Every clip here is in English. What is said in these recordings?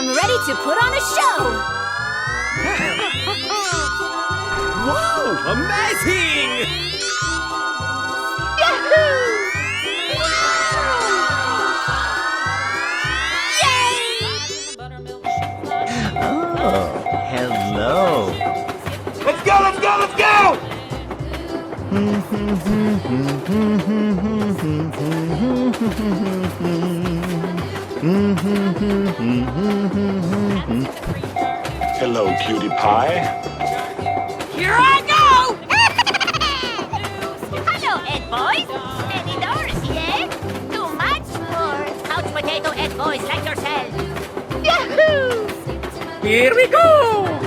am ready to put on a show! Wow! Amazing! Yahoo! Oh, hello. Let's go! Let's go! Let's go! Hello, cutie pie. Here I go! Hello, Ed boys. Any doors yet? Too much for couch potato Ed boys like yourself. Yahoo! Here we go!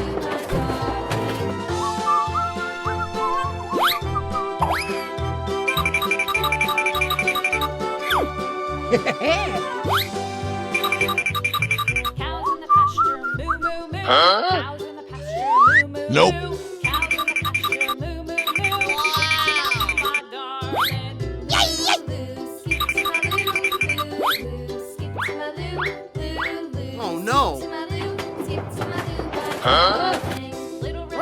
Cows in the pasture, moo moo moo. Huh? Cows in the pasture, moo moo Nope. moo. Cows in the pasture, moo moo moo. My darling. Oh no! Huh? Little red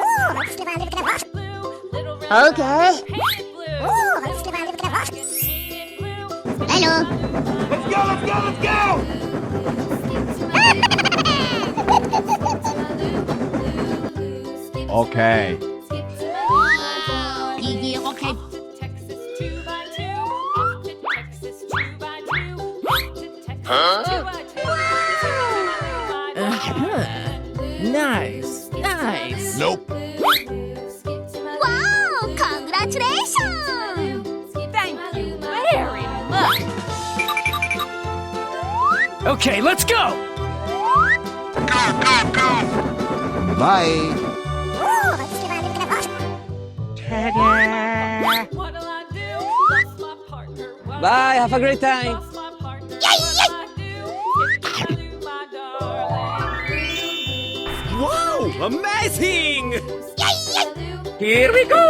blue, little red Okay. painted blue. Painted blue. Hello. Let's go! Let's go! Let's go! Okay. Okay. Texas 2 by 2. Off to Texas 2 by 2. Off to Texas Huh? 2 by 2. Nice! Nice! Nope. Wow! Congratulations! Thank you very much. Okay, let's go! Bye. What'll I do? Lost my partner. What'll Bye, I have a great do? time. Lost my partner. What'll I do? Skip to my darling. Wow! Amazing! Here we go!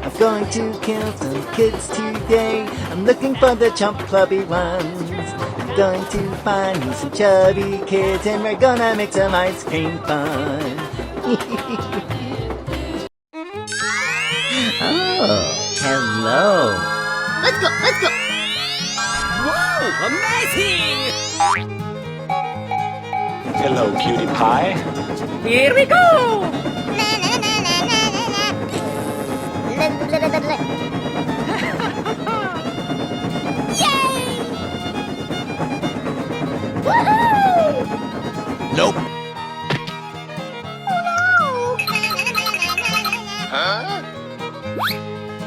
I'm going to kill some kids today. I'm looking for the chump clubby ones. I'm going to find me some chubby kids and we're gonna make some ice cream fun. Oh, hello. Let's go, let's go! Wow! Amazing! Hello, cutie pie. Here we go! Yay! Woohoo! Nope. Huh?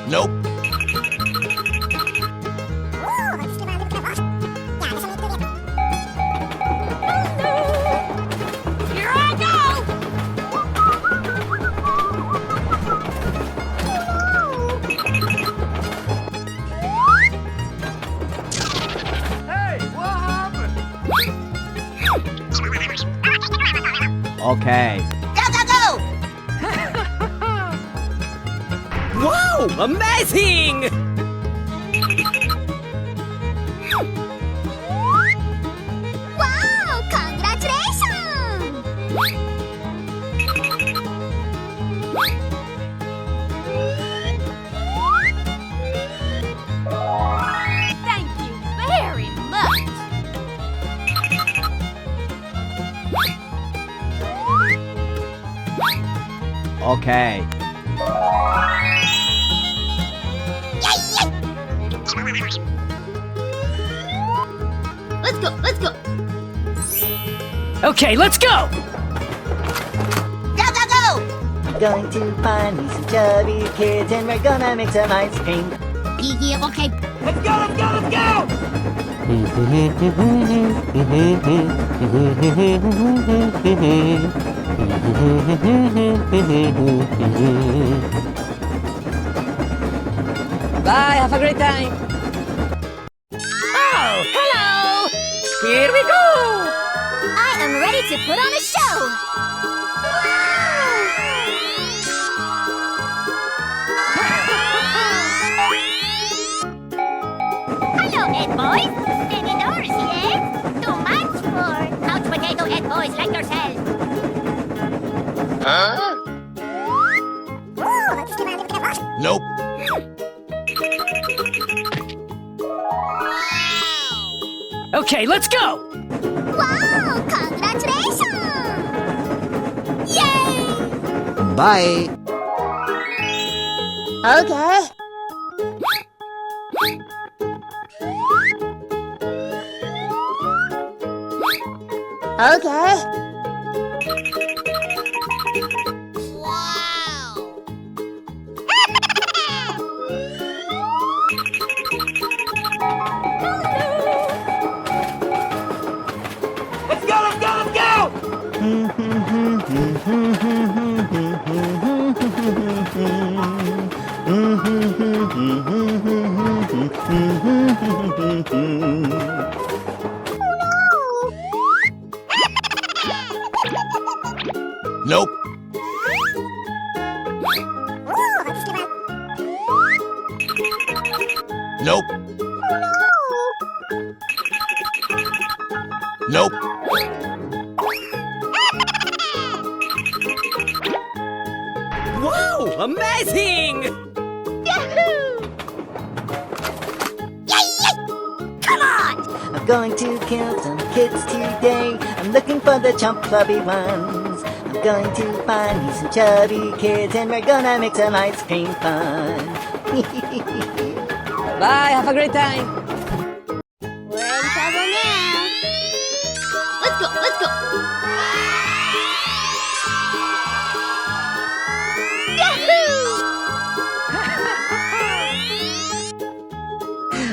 Nope. Here I go! Hey, what happened? Okay. Go, go, go! Wow! Amazing! Wow! Congratulations! Thank you very much. Okay. Let's go, let's go! Okay, let's go! Go, go, go! I'm going to find me some chubby kids and we're gonna make some ice cream. Okay. Let's go! Let's go! Let's go! Bye, have a great time! Oh, hello! Here we go! I am ready to put on a show! Hello, Ed boys! Any doors yet? Too much for couch potato Ed boys Huh? Nope. Okay, let's go! Wow! Congratulations! Yay! Bye. Okay. Okay. Wow. Let's go, let's go, let's go! Nope. Nope. Nope. Wow, amazing! Yahoo! Yay! Come on! I'm going to kill some kids today. I'm looking for the chump clubby ones. I'm going to find me some chubby kids and we're gonna make some ice cream fun. Bye, have a great time! We're in trouble now. Let's go, let's go.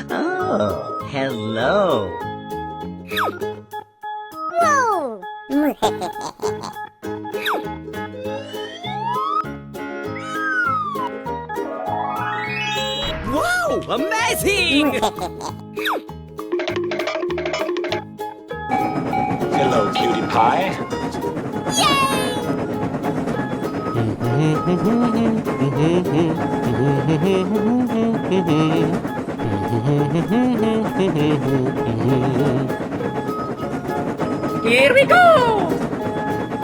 Oh, hello. Whoa! Wow, amazing! Hello, cutie pie. Here we go!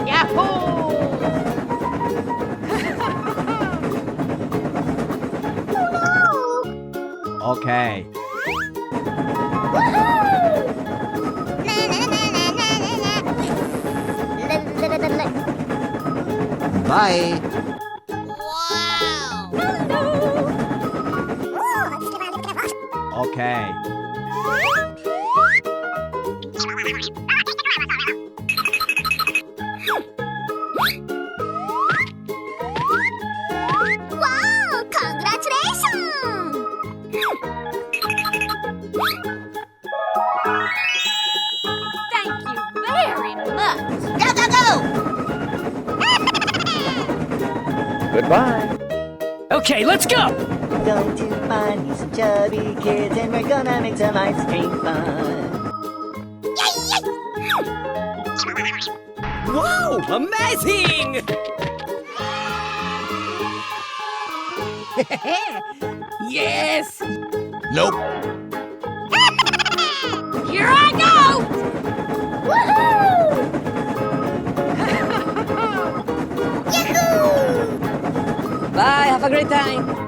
Yahoo! Okay. Bye. Okay. Wow! Congratulations! Thank you very much. Go, go, go! Goodbye. Okay, let's go! I'm going to find me some chubby kids and we're gonna make some ice cream fun. Wow, amazing! Yes! Nope. Here I go! Woohoo! Yahoo! Bye, have a great time!